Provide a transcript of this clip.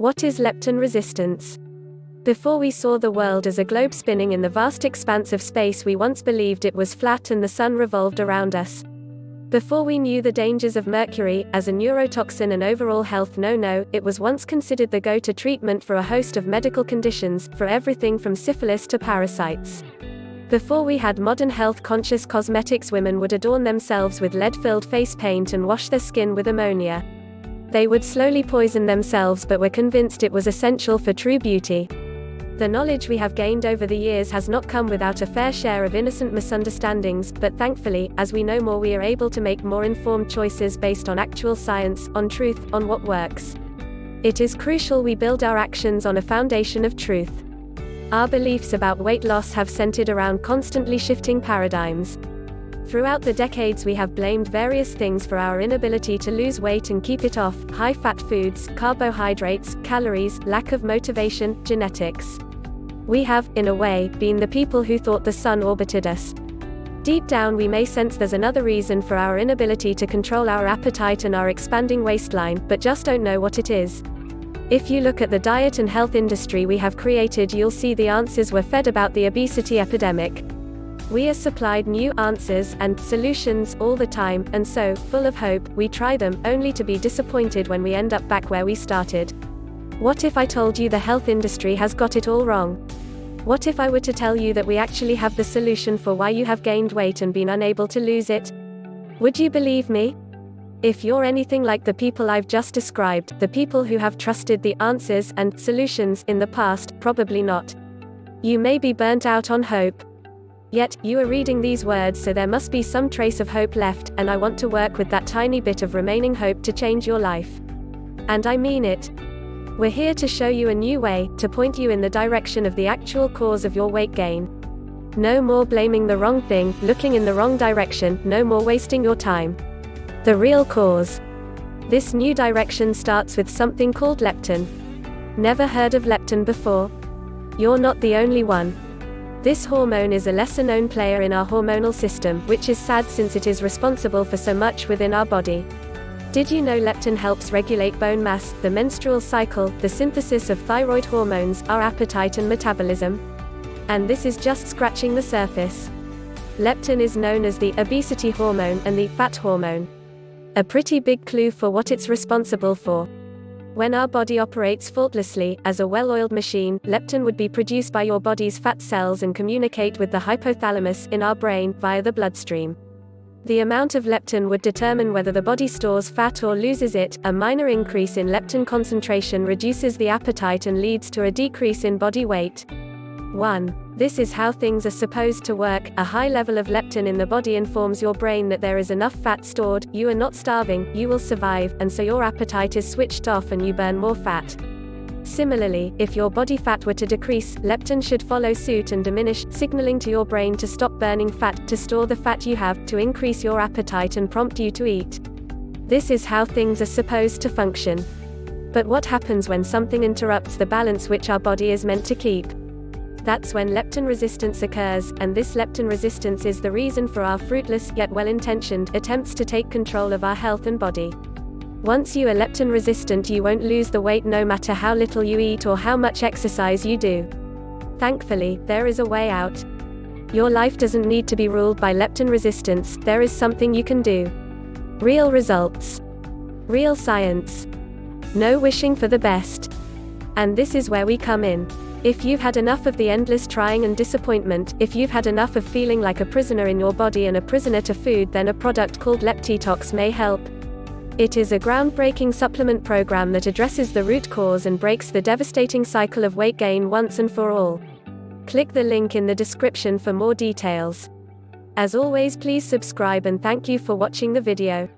What is leptin resistance? Before we saw the world as a globe spinning in the vast expanse of space, we once believed it was flat and the sun revolved around us. Before we knew the dangers of mercury as a neurotoxin and overall health no-no, it was once considered the go-to treatment for a host of medical conditions, for everything from syphilis to parasites. Before we had modern health-conscious cosmetics, women would adorn themselves with lead-filled face paint and wash their skin with ammonia. They would slowly poison themselves but were convinced it was essential for true beauty. The knowledge we have gained over the years has not come without a fair share of innocent misunderstandings, but thankfully, as we know more, we are able to make more informed choices based on actual science, on truth, on what works. It is crucial we build our actions on a foundation of truth. Our beliefs about weight loss have centered around constantly shifting paradigms. Throughout the decades, we have blamed various things for our inability to lose weight and keep it off: high-fat foods, carbohydrates, calories, lack of motivation, genetics. We have, in a way, been the people who thought the sun orbited us. Deep down we may sense there's another reason for our inability to control our appetite and our expanding waistline, but just don't know what it is. If you look at the diet and health industry we have created, you'll see the answers we're fed about the obesity epidemic. We are supplied new answers and solutions all the time, and so, full of hope, we try them, only to be disappointed when we end up back where we started. What if I told you the health industry has got it all wrong? What if I were to tell you that we actually have the solution for why you have gained weight and been unable to lose it? Would you believe me? If you're anything like the people I've just described, the people who have trusted the answers and solutions in the past, probably not. You may be burnt out on hope. Yet, you are reading these words, so there must be some trace of hope left, and I want to work with that tiny bit of remaining hope to change your life. And I mean it. We're here to show you a new way, to point you in the direction of the actual cause of your weight gain. No more blaming the wrong thing, looking in the wrong direction, no more wasting your time. The real cause. This new direction starts with something called leptin. Never heard of leptin before? You're not the only one. This hormone is a lesser-known player in our hormonal system, which is sad since it is responsible for so much within our body. Did you know leptin helps regulate bone mass, the menstrual cycle, the synthesis of thyroid hormones, our appetite and metabolism? And this is just scratching the surface. Leptin is known as the obesity hormone and the fat hormone. A pretty big clue for what it's responsible for. When our body operates faultlessly, as a well-oiled machine, leptin would be produced by your body's fat cells and communicate with the hypothalamus in our brain via the bloodstream. The amount of leptin would determine whether the body stores fat or loses it. A minor increase in leptin concentration reduces the appetite and leads to a decrease in body weight. 1. This is how things are supposed to work. A high level of leptin in the body informs your brain that there is enough fat stored, you are not starving, you will survive, and so your appetite is switched off and you burn more fat. Similarly, if your body fat were to decrease, leptin should follow suit and diminish, signaling to your brain to stop burning fat, to store the fat you have, to increase your appetite and prompt you to eat. This is how things are supposed to function. But what happens when something interrupts the balance which our body is meant to keep? That's when leptin resistance occurs, and this leptin resistance is the reason for our fruitless, yet well-intentioned, attempts to take control of our health and body. Once you are leptin resistant, you won't lose the weight no matter how little you eat or how much exercise you do. Thankfully, there is a way out. Your life doesn't need to be ruled by leptin resistance, there is something you can do. Real results. Real science. No wishing for the best. And this is where we come in. If you've had enough of the endless trying and disappointment, if you've had enough of feeling like a prisoner in your body and a prisoner to food, then a product called Leptitox may help. It is a groundbreaking supplement program that addresses the root cause and breaks the devastating cycle of weight gain once and for all. Click the link in the description for more details. As always, please subscribe and thank you for watching the video.